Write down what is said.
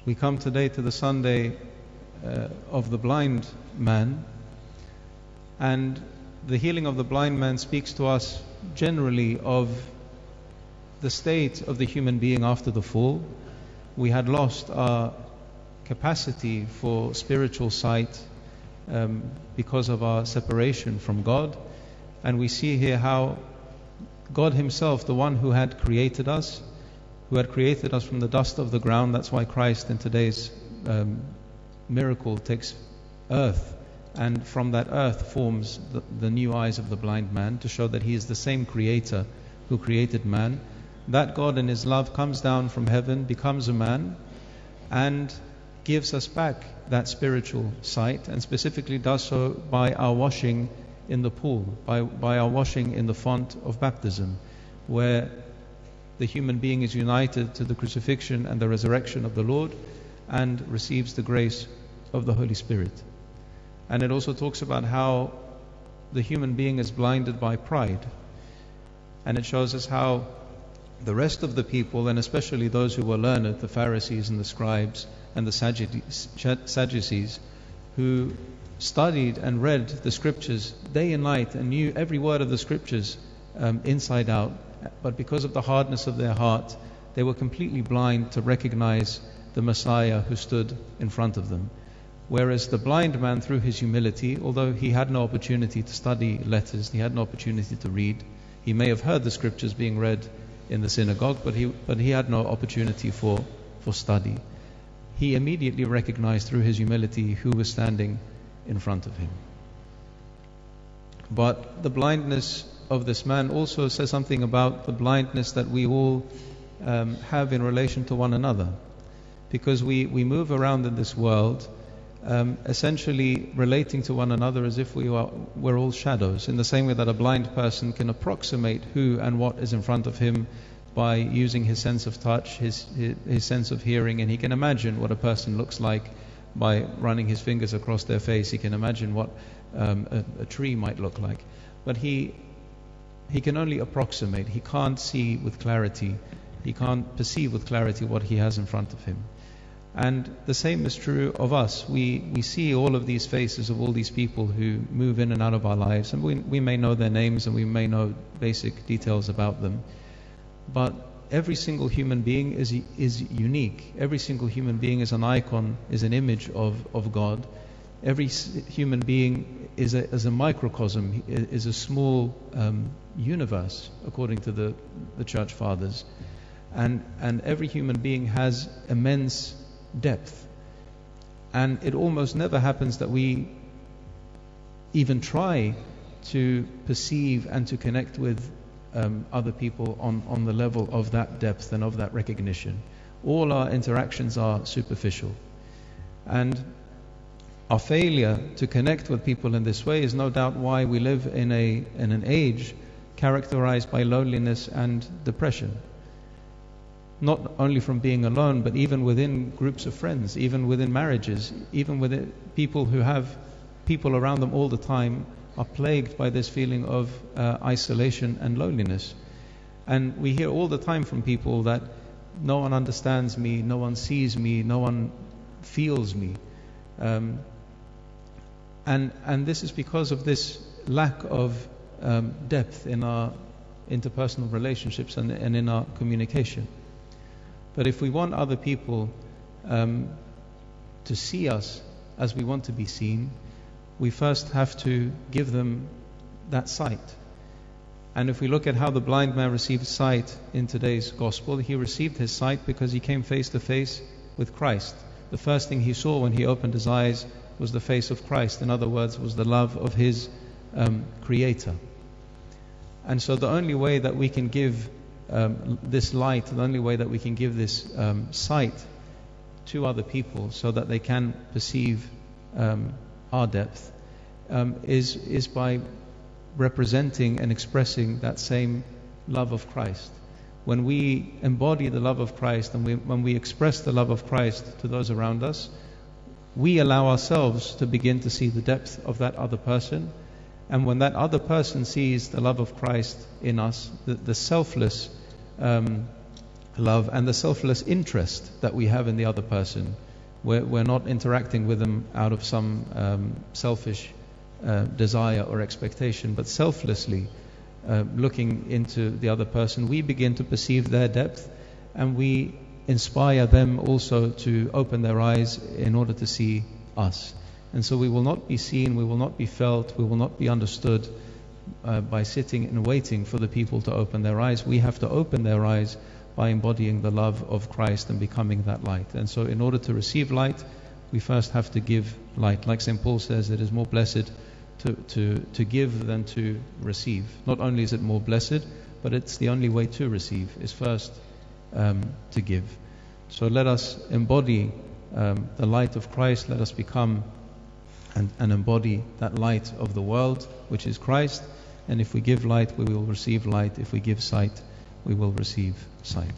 We come today to the Sunday of the blind man, and the healing of the blind man speaks to us generally of the state of the human being after the fall. We had lost our capacity for spiritual sight because of our separation from God, and we see here how God Himself, the one who had created us from the dust of the ground. That's why Christ in today's miracle takes earth, and from that earth forms the new eyes of the blind man, to show that He is the same Creator who created man. That God in His love comes down from heaven, becomes a man, and gives us back that spiritual sight, and specifically does so by our washing in the pool, by our washing in the font of baptism, where the human being is united to the crucifixion and the resurrection of the Lord and receives the grace of the Holy Spirit. And it also talks about how the human being is blinded by pride, and it shows us how the rest of the people, and especially those who were learned, the Pharisees and the scribes and the Sadducees, who studied and read the scriptures day and night and knew every word of the scriptures inside out, but because of the hardness of their heart, they were completely blind to recognize the Messiah who stood in front of them. Whereas the blind man, through his humility, although he had no opportunity to study letters, he had no opportunity to read, he may have heard the scriptures being read in the synagogue, but he had no opportunity for study. He immediately recognized through his humility who was standing in front of him. But the blindness of this man also says something about the blindness that we all have in relation to one another, because we move around in this world essentially relating to one another as if we're all shadows, in the same way that a blind person can approximate who and what is in front of him by using his sense of touch, his sense of hearing, and he can imagine what a person looks like by running his fingers across their face. He can imagine what a tree might look like, but he can only approximate. He can't see with clarity, he can't perceive with clarity what he has in front of him. And the same is true of us. We see all of these faces of all these people who move in and out of our lives, and we may know their names and we may know basic details about them, but every single human being is unique. Every single human being is an icon, is an image of God. Every human being is a microcosm, is a small universe, according to the Church Fathers. And every human being has immense depth. And it almost never happens that we even try to perceive and to connect with other people on the level of that depth and of that recognition. All our interactions are superficial. And our failure to connect with people in this way is no doubt why we live in an age characterized by loneliness and depression. Not only from being alone, but even within groups of friends, even within marriages, even within people who have people around them all the time, are plagued by this feeling of isolation and loneliness. And we hear all the time from people that no one understands me, no one sees me, no one feels me. And this is because of this lack of depth in our interpersonal relationships and in our communication. But if we want other people to see us as we want to be seen, we first have to give them that sight. And if we look at how the blind man received sight in today's gospel, he received his sight because he came face to face with Christ. The first thing he saw when he opened his eyes was the face of Christ. In other words, was the love of his Creator. And so the only way that we can give this light, the only way that we can give this sight to other people so that they can perceive our depth is by representing and expressing that same love of Christ. When we embody the love of Christ and when we express the love of Christ to those around us, we allow ourselves to begin to see the depth of that other person. And when that other person sees the love of Christ in us, the selfless love and the selfless interest that we have in the other person. We're not interacting with them out of some selfish desire or expectation, but selflessly looking into the other person, we begin to perceive their depth, and we inspire them also to open their eyes in order to see us. And so we will not be seen, we will not be felt, we will not be understood by sitting and waiting for the people to open their eyes. We have to open their eyes by embodying the love of Christ and becoming that light. And so in order to receive light, we first have to give light. Like St. Paul says, it is more blessed to give than to receive. Not only is it more blessed, but it's the only way to receive, is first to give. So let us embody the light of Christ. Let us become and embody that light of the world, which is Christ. And if we give light, we will receive light. If we give sight, we will receive sight.